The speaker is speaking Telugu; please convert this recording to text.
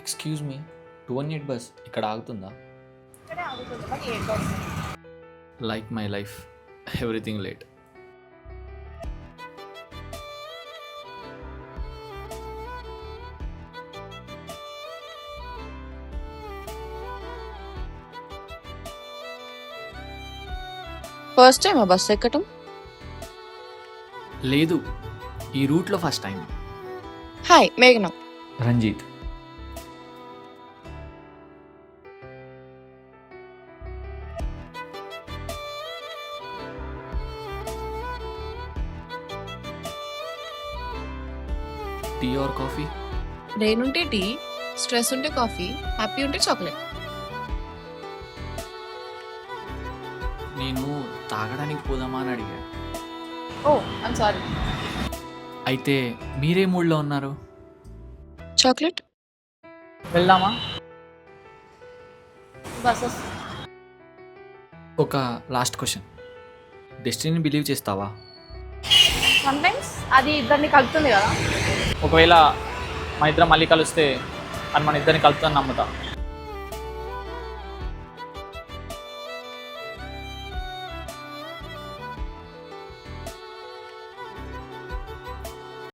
ఎక్స్క్యూజ్ మీ, 218 బస్ ఇక్కడ ఆగుతుందా? ఇక్కడే ఆగుతుంది బట్ లేట్ వస్తుంది. Like my life, everything late. First time ఆ బస్ ఎక్కటం? లేదు, ఈ రూట్లో ఫస్ట్ టైం. హాయ్ మేఘన. Ranjith. Tea or coffee? Brain ఉంటే టీ, స్ట్రెస్ ఉంటే కాఫీ, హ్యాపీ ఉంటే చాక్లెట్. నేను తాగడానికి పోదామా అని అడిగా. Oh I'm sorry. అయితే మీరే మూడ్లో ఉన్నారు? చాక్లెట్. వెళ్దామా? బసెస్. ఒక లాస్ట్ క్వశ్చన్, డెస్టినీని బిలీవ్ చేస్తావా? సమ్టైమ్స్ అది ఇద్దరిని కలుపుతుంది కదా. ఒకవేళ మన ఇద్దరం మళ్ళీ కలిస్తే అది మన ఇద్దరిని కలుపుతుందని నమ్ముతా.